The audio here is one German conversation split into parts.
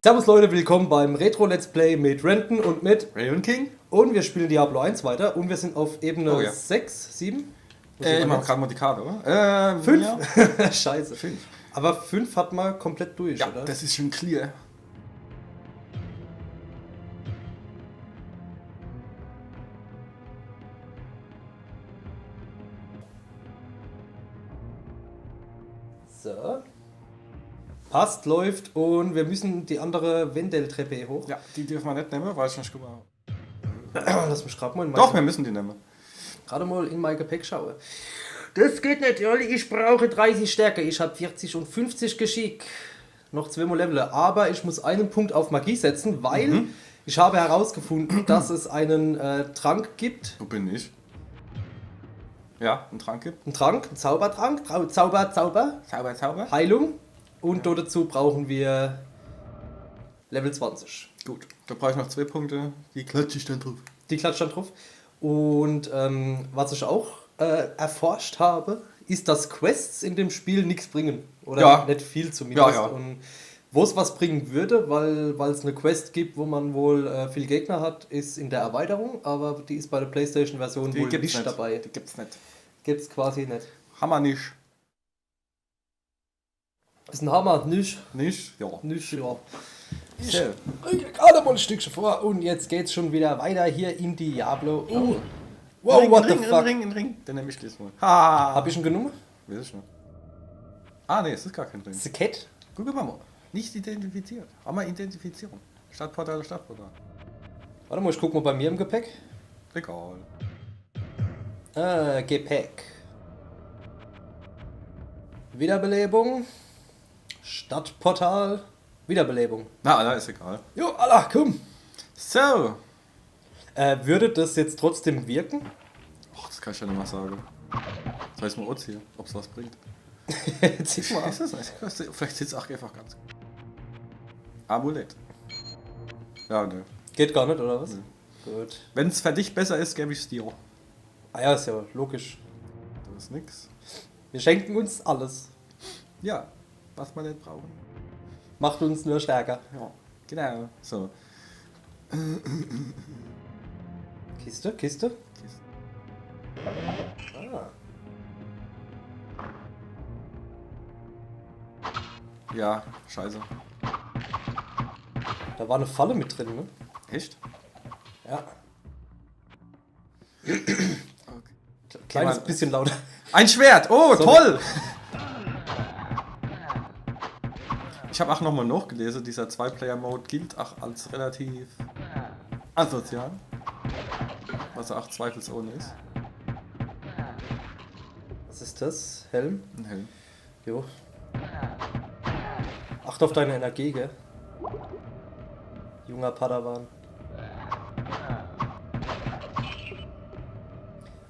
Servus Leute, willkommen beim Retro Let's Play mit Renton und mit Raven King? Und wir spielen Diablo 1 weiter und wir sind auf Ebene 6, 7? Ich mach gerade mal die Karte, oder? 5? Ja. Scheiße. 5. Aber 5 hat man komplett durch, Ja, oder? das ist schon clear. So. Passt, läuft und wir müssen die andere Wendel-Treppe hoch. Ja, die dürfen wir nicht nehmen, weil ich nicht gemacht Lass mich gerade mal in Doch, wir müssen die nehmen. gerade mal in mein Gepäck schauen. Das geht nicht, Olli. Ich brauche 30 Stärke. Ich habe 40 und 50 Geschick. Noch 2 mal Level. Aber ich muss einen Punkt auf Magie setzen, weil ich habe herausgefunden, dass es einen Trank gibt. Wo bin ich? Ja, ein Trank gibt. Ein Trank, ein Zaubertrank. Zauber. Zauber. Heilung. Und dazu brauchen wir Level 20. Gut, da brauche ich noch 2 Punkte. Die klatsche ich dann drauf. Die klatscht dann drauf. Und was ich auch erforscht habe, ist, dass Quests in dem Spiel nichts bringen. Oder Ja. nicht viel zumindest. Ja, ja. Und wo es was bringen würde, weil es eine Quest gibt, wo man wohl viel Gegner hat, ist in der Erweiterung. Aber die ist bei der PlayStation-Version wohl gibt's nicht dabei. Die gibt's nicht. Gibt's quasi nicht. Hammer nicht. Ist ein Hammer, nicht? Nicht? Ja. Nicht, ja. Ich So. rück gerade mal ein Stückchen vor und jetzt geht's schon wieder weiter hier in Diablo. Oh. Wow, Ring, what Ring, the fuck? Ring. Den nehme ich diesmal. Ha! Hab ich ihn genommen? Weiß ich nicht. Ah, nee, es ist gar kein Ring. Ist ein Cat? Guck mal. Nicht identifiziert. Aber Identifizierung. Stadtportal. Warte mal, ich guck mal bei mir im Gepäck. Egal. Gepäck. Wiederbelebung. Stadtportal. Wiederbelebung. Na, da ist egal. Jo, Allah, komm. So. Würde das jetzt trotzdem wirken? Och, das kann ich ja nicht mal sagen. Das heißt mal Oz hier, ob es was bringt. Zieh mal. Ist das nicht? Vielleicht sitzt es auch einfach ganz gut. Amulett. Ja, ne. Geht gar nicht, oder was? Nee. Gut. Wenn es für dich besser ist, gebe ich es dir. Ah ja, ist ja logisch. Das ist nix. Wir schenken uns alles. Ja, was wir nicht brauchen. Macht uns nur stärker. Ja, genau. So. Kiste. Ah. Ja, scheiße. Da war eine Falle mit drin, ne? Echt? Ja. Okay. Kleines Jemand- bisschen lauter. Ein Schwert! Oh, Sorry. toll! Ich habe auch nochmal nachgelesen, dieser 2-Player-Mode gilt auch als relativ asozial. Was auch zweifelsohne ist. Was ist das? Helm? Ein Helm. Jo. Acht auf deine Energie, gell? Junger Padawan.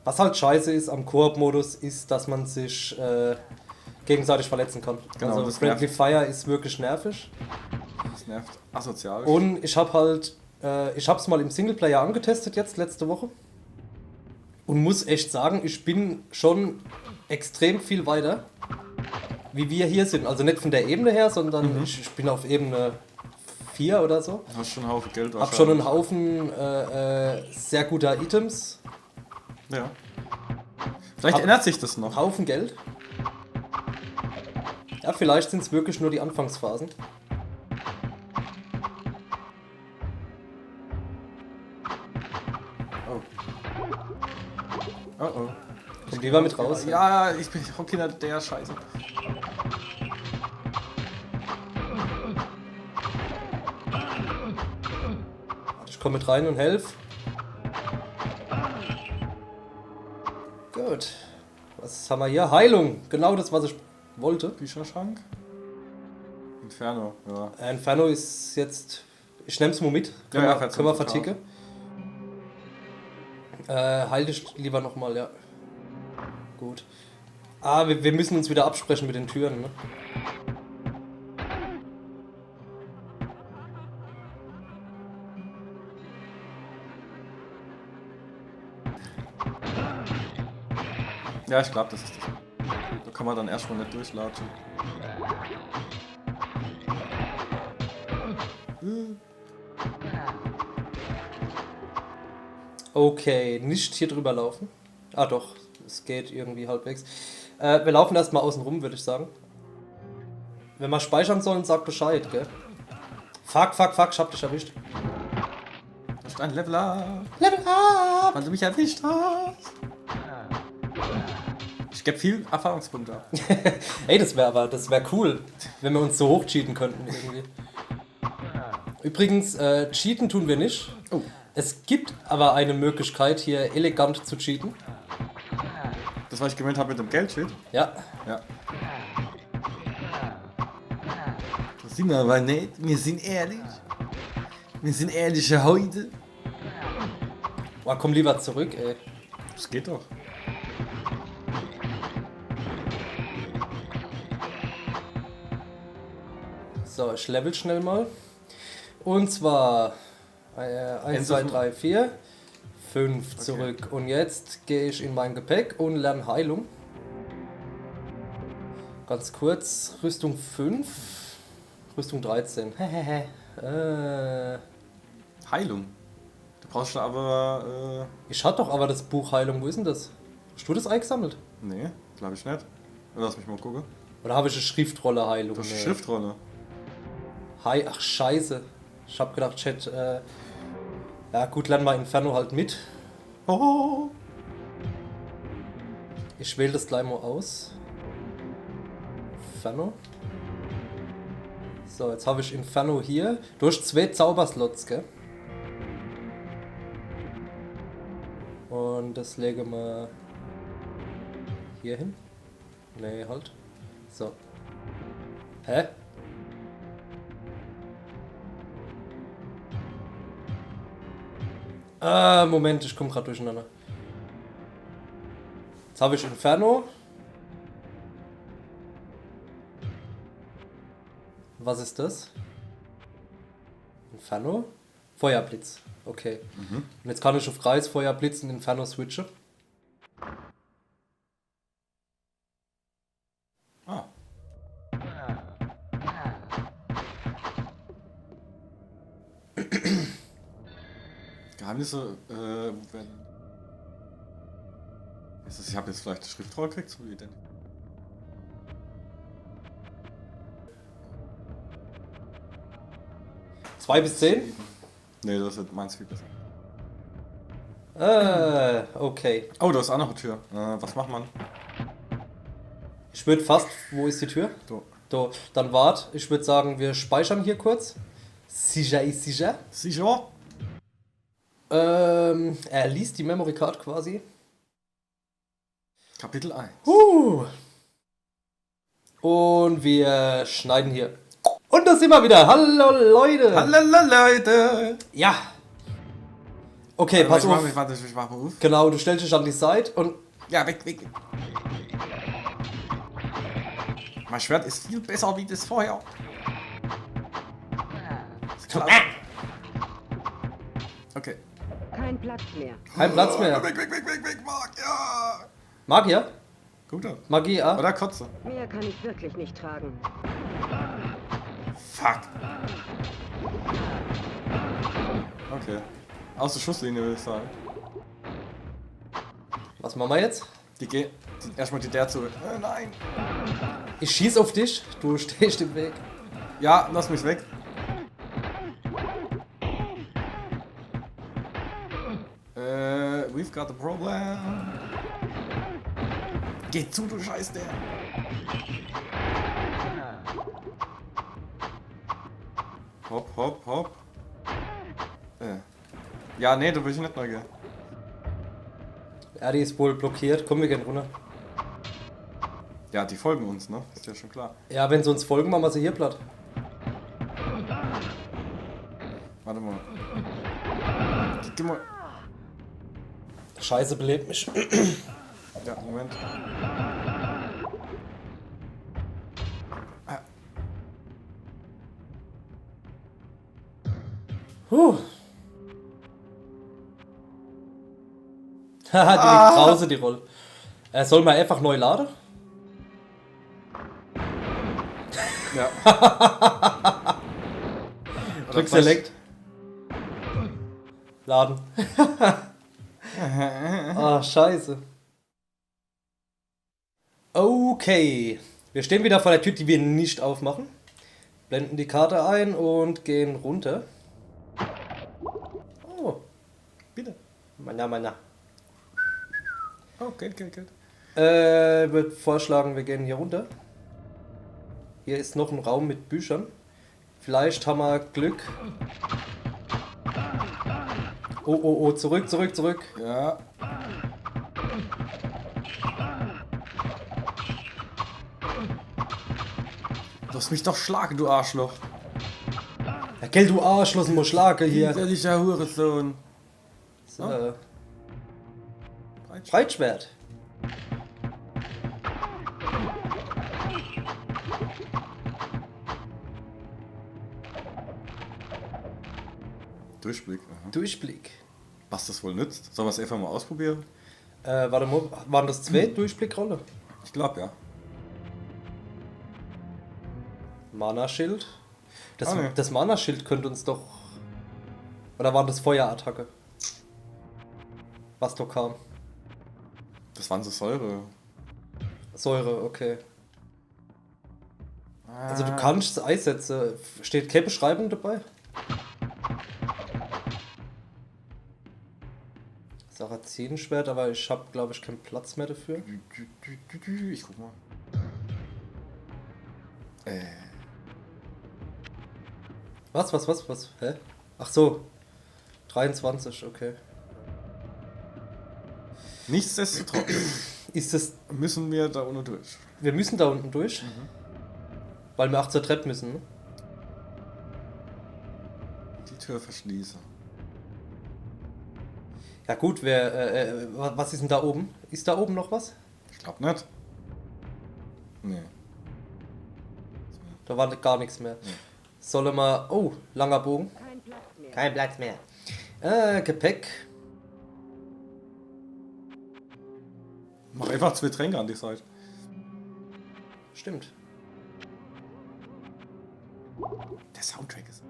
Was halt scheiße ist am Koop-Modus, ist, dass man sich gegenseitig verletzen kann. Genau, also das Friendly nervt. Fire ist wirklich nervig. Das nervt. Asozial. Und ich habe halt, ich habe es mal im Singleplayer angetestet jetzt letzte Woche und muss echt sagen, ich bin schon extrem viel weiter, wie wir hier sind. Also nicht von der Ebene her, sondern ich bin auf Ebene 4 oder so. Du hast schon einen Haufen Geld. Hab schon einen Haufen sehr guter Items, Ja. Vielleicht Hab- ändert sich das einen noch. Haufen Geld. Ja, vielleicht sind es wirklich nur die Anfangsphasen. Oh oh. Kommt lieber mit raus. Ja, ich bin Kinder der Scheiße. Ich komme mit rein und helf. Gut. Was haben wir hier? Heilung. Genau das, was ich wollte. Bücherschrank. Inferno, ja. Inferno ist jetzt... Ich nehm's mal mit. Ja, Können wir verticken. Heil dich lieber nochmal, ja. Gut. Ah, wir müssen uns wieder absprechen mit den Türen, ne? Ja, ich glaube, das ist das. Da kann man dann erstmal nicht durchlatschen. Okay, nicht hier drüber laufen. Ah doch, es geht irgendwie halbwegs. Wir laufen erstmal außen rum, würde ich sagen. Wenn wir speichern sollen, sag Bescheid, gell? Fuck, ich hab dich erwischt. Das ist ein Level up. Level up! Weil du mich erwischt hast. Ich gebe viel Erfahrungspunkte ab. Ey, das wäre cool, wenn wir uns so hochcheaten könnten irgendwie. Übrigens, cheaten tun wir nicht. Oh. Es gibt aber eine Möglichkeit, hier elegant zu cheaten. Das, was ich gemeint habe mit dem Geldshit? Ja. Ja. Das sind wir aber nicht. Wir sind ehrlich. Wir sind ehrliche heute. Boah, komm lieber zurück, ey. Das geht doch. So, ich level schnell mal. Und zwar 1, 2, 3, 4, 5 zurück. Und jetzt gehe ich in mein Gepäck und lerne Heilung. Ganz kurz, Rüstung 5, Rüstung 13. Heilung. Du brauchst da aber. Ich hatte doch aber das Buch Heilung, wo ist denn das? Hast du das eingesammelt? Nee, glaube ich nicht. Lass mich mal gucken. Oder habe ich eine Schriftrolle Heilung? Das ist Nee. Schriftrolle. Hi, ach scheiße. Ich hab gedacht, Chat, ja gut, lernen wir Inferno halt mit. Oh. Ich wähle das gleich mal aus. Inferno. So, jetzt habe ich Inferno hier. Du hast 2 Zauberslots, gell? Und das lege wir hier hin. Nee, halt. So. Hä? Ah, Moment, ich komme gerade durcheinander. Jetzt habe ich Inferno. Was ist das? Inferno? Feuerblitz. Okay. Und jetzt kann ich auf Kreis, Feuerblitz und Inferno switchen. Ah. Geheimnisse, wenn. Ist das, ich habe jetzt vielleicht eine Schriftrolle gekriegt, so wie denn? Zwei bis 10? Nee, das ist meins viel besser. Okay. Oh, da ist auch noch eine Tür. Was macht man? Ich würde fast. Wo ist die Tür? So. So, dann wart. Ich würde sagen, wir speichern hier kurz. Sicher ist sicher. Sicher? Er liest die Memory Card quasi. Kapitel 1. Und wir schneiden hier. Und da sind wir wieder. Hallo Leute. Hallo Leute! Ja. Okay, pass auf. Ich mach mal auf. Genau, du stellst dich an die Seite und Ja, weg. Mein Schwert ist viel besser wie das vorher. Ist klar. Okay. Kein Platz mehr. kein Platz mehr. Weg, Mark, ja! Magier? Guter. Magie, ja? Oder Kotze. Mehr kann ich wirklich nicht tragen. Fuck. Okay. Aus der Schusslinie würde ich sagen. Was machen wir jetzt? Erstmal die der zu. Nein! Ich schieß auf dich, du stehst im Weg. Ja, lass mich weg. We've got a problem. Geh zu, du Scheiß der. Hopp. Ja, nee, da will ich nicht neu gehen. Ja, die ist wohl blockiert. Komm, wir gehen runter. Ja, die folgen uns, ne? Ist ja schon klar. Ja, wenn sie uns folgen, machen wir sie hier platt. Warte mal. Gib mal. Scheiße, belebt mich. Ja, Moment. Haha, die liegt draußen, die Rolle. Soll man einfach neu laden? Ja. Drück Select. Laden. Ah, scheiße. Okay. Wir stehen wieder vor der Tür, die wir nicht aufmachen. Blenden die Karte ein und gehen runter. Oh, Bitte. Mana. Oh, Geld. Würde vorschlagen, wir gehen hier runter. Hier ist noch ein Raum mit Büchern. Vielleicht haben wir Glück. Oh, zurück. Ja. Du hast mich doch schlagen, du Arschloch. Ja, gell, du Arschloch, muss schlagen hier. Widerlicher Hurensohn. So. Breitschwert. Durchblick. Aha. Durchblick. Was das wohl nützt? Sollen wir es einfach mal ausprobieren? Warte mal, waren das zwei Durchblickrolle? Ich glaube ja. Mana-Schild. Ah, nee. Das Mana-Schild könnte uns doch... Oder waren das Feuerattacke? Was doch kam. Das waren so Säure. Säure, okay. Also du kannst es einsetzen. Steht keine Beschreibung dabei? Sarazenenschwert, aber ich habe, glaube ich, keinen Platz mehr dafür. Ich guck mal. Was? Hä? Ach so. 23, okay. Nichtsdestotrotz Ist das... müssen wir da unten durch. Wir müssen da unten durch? Weil wir 8 zur Treppe müssen, ne? Die Tür verschließen. Ja gut, was ist denn da oben? Ist da oben noch was? Ich glaube nicht. Nee. Da war gar nichts mehr. Soll mal... Oh, langer Bogen. Kein Platz mehr. Kein Platz mehr. Gepäck. Mach einfach 2 Tränke an die Seite. Stimmt. Der Soundtrack ist.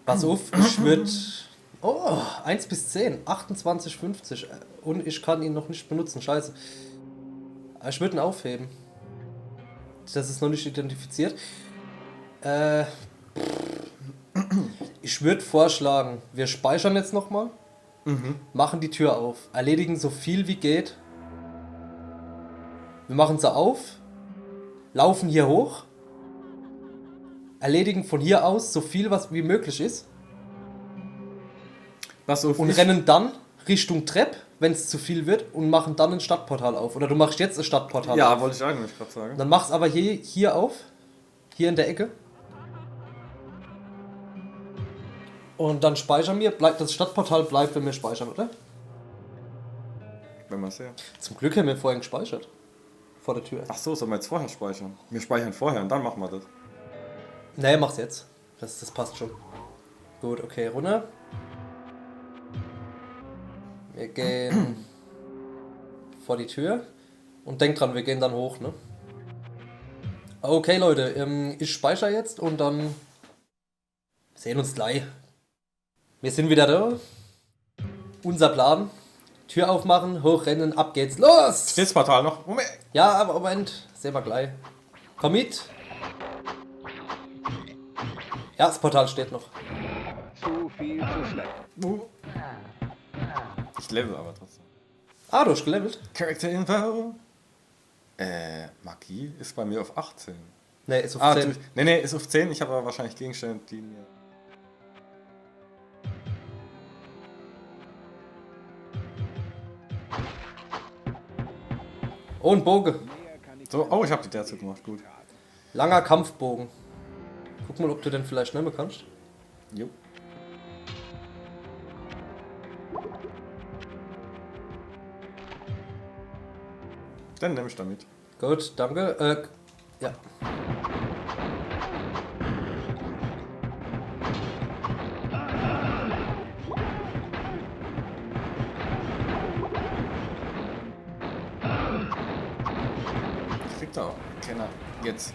Pass auf, ich würde... Oh, 1 bis 10. 28,50. Und ich kann ihn noch nicht benutzen. Scheiße. Ich würde ihn aufheben. Das ist noch nicht identifiziert. Ich würde vorschlagen, wir speichern jetzt nochmal. Machen die Tür auf. Erledigen so viel wie geht. Wir machen sie auf. Laufen hier hoch. Erledigen von hier aus so viel wie möglich ist. Pass auf, Und rennen dann Richtung Trepp, wenn es zu viel wird, und machen dann ein Stadtportal auf. Oder du machst jetzt ein Stadtportal Ja, auf. wollte ich eigentlich gerade sagen. Dann mach's aber hier auf. Hier in der Ecke. Und dann speichern wir. Das Stadtportal bleibt, wenn wir speichern, oder? Wenn man es ja. Zum Glück haben wir vorhin gespeichert. Vor der Tür. Ach so, sollen wir jetzt vorher speichern? Wir speichern vorher und dann machen wir das. Nee, mach's jetzt. Das passt schon. Gut, okay, runter. Wir gehen vor die Tür. Und denkt dran, wir gehen dann hoch, ne? Okay, Leute, ich speichere jetzt und dann sehen uns gleich. Wir sind wieder da. Unser Plan. Tür aufmachen, hochrennen, ab geht's. Los! Steht das Portal noch? Moment! Ja, aber Moment. Sehen wir gleich. Komm mit. Ja, das Portal steht noch. Zu viel zu schnell. Ich level aber trotzdem. Ah, du hast gelevelt? Character Info. Magie ist bei mir auf 18. Nee, ist auf Ah, 10. nee, ist auf 10. Ich habe aber wahrscheinlich Gegenstände, die mir. Oh, ein Bogen. So, oh, ich habe die derzeit gemacht. Gut. Langer Kampfbogen. Guck mal, ob du den vielleicht nehmen kannst. Jo. Dann nehme ich damit. Gut, danke. Ja. Ich krieg So, Kenner, jetzt.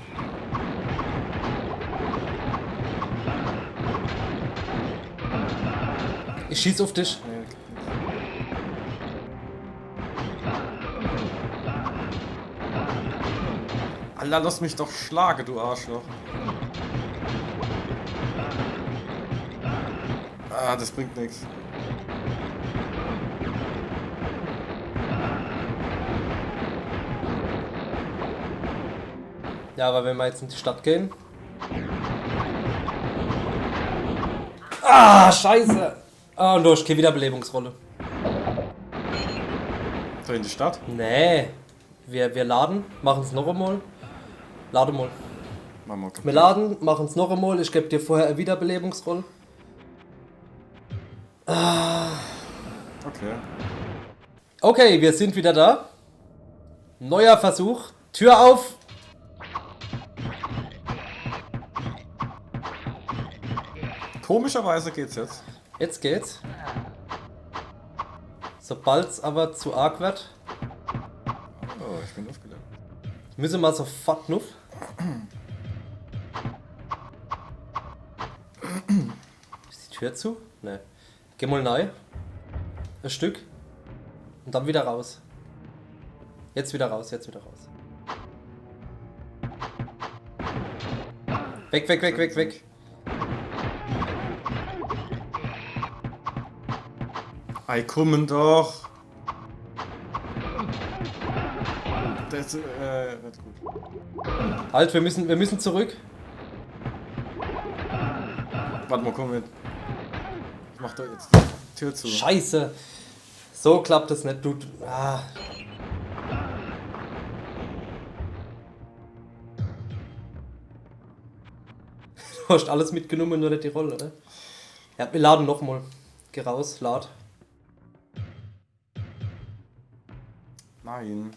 Ich schieß auf dich. Nee. Alter, lass mich doch schlagen, du Arschloch. Ah, das bringt nichts. Ja, aber wenn wir jetzt in die Stadt gehen. Ah, scheiße! Ah, und durch, keine Wiederbelebungsrolle. So in die Stadt? Nee. Wir laden, machen es noch einmal. Lade mal. Machen wir okay. Wir laden, machen es noch einmal. Ich gebe dir vorher eine Wiederbelebungsrolle. Okay. Okay, wir sind wieder da. Neuer Versuch. Tür auf. Komischerweise geht's jetzt. Jetzt geht's. Sobald es aber zu arg wird, Oh, ich bin aufgeladen. müssen wir sofort nuff. Ist die Tür zu? Ne. Geh mal rein. Ein Stück. Und dann wieder raus. Jetzt wieder raus, jetzt wieder raus. Weg, weg, weg, weg, weg. Ei, kommen doch. Das, wird gut. Halt, wir müssen zurück. Warte mal, komm mit. Ich mach doch jetzt die Tür zu. Scheiße. So klappt es nicht, du. Ah. Du hast alles mitgenommen, nur nicht die Rolle, ne? Ja, wir laden nochmal. Geh raus, lad. Nein.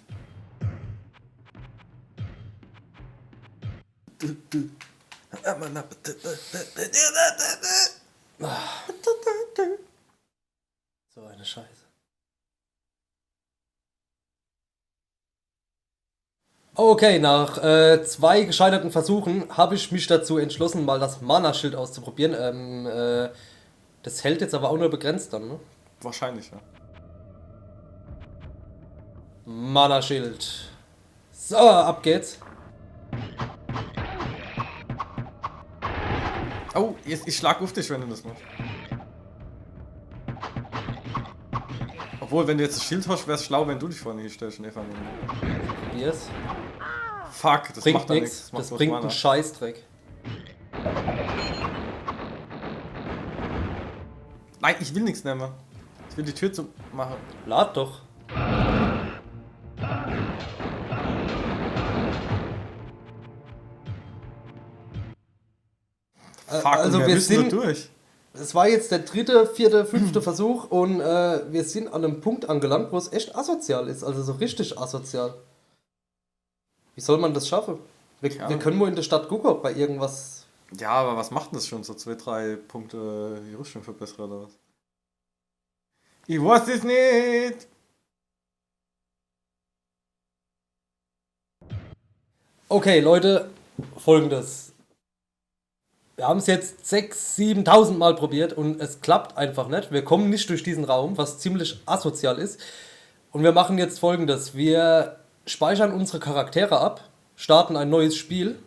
So eine Scheiße. Okay, nach 2 gescheiterten Versuchen habe ich mich dazu entschlossen, mal das Mana-Schild auszuprobieren. Das hält jetzt aber auch nur begrenzt dann, ne? Wahrscheinlich, ja. Mana-Schild. So, ab geht's. Oh, jetzt, ich schlag auf dich, wenn du das machst. Obwohl, wenn du jetzt das Schild hast, wäre es schlau, wenn du dich vorne hinstellst und einfach nur. Probier's. Fuck, das Bringt macht da nichts. nichts. Das bloß bringt Mana. einen Scheißdreck. Nein, ich will nichts nehmen. Ich will die Tür zu machen. Lad doch. Fuck, also und wir müssen nur sind- durch. Es war jetzt der 3., 4., 5. Versuch und wir sind an einem Punkt angelangt, wo es echt asozial ist. Also so richtig asozial. Wie soll man das schaffen? Ja. Wir können wohl in der Stadt gucken, ob bei irgendwas. Ja, aber was macht denn das schon? So 2, 3 Punkte die Rüstung verbessern oder was? Ich weiß es nicht! Okay, Leute, folgendes. Wir haben es jetzt 6.000, 7.000 Mal probiert und es klappt einfach nicht. Wir kommen nicht durch diesen Raum, was ziemlich asozial ist. Und wir machen jetzt folgendes. Wir speichern unsere Charaktere ab, starten ein neues Spiel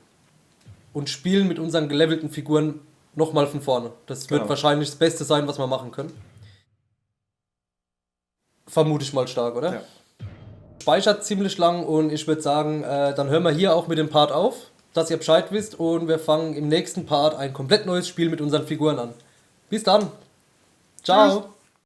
und spielen mit unseren gelevelten Figuren nochmal von vorne. Das wird Genau. wahrscheinlich das Beste sein, was wir machen können. Vermute ich mal stark, oder? Ja. Speichert ziemlich lang und ich würde sagen, dann hören wir hier auch mit dem Part auf, dass ihr Bescheid wisst und wir fangen im nächsten Part ein komplett neues Spiel mit unseren Figuren an. Bis dann. Ciao. Tschüss.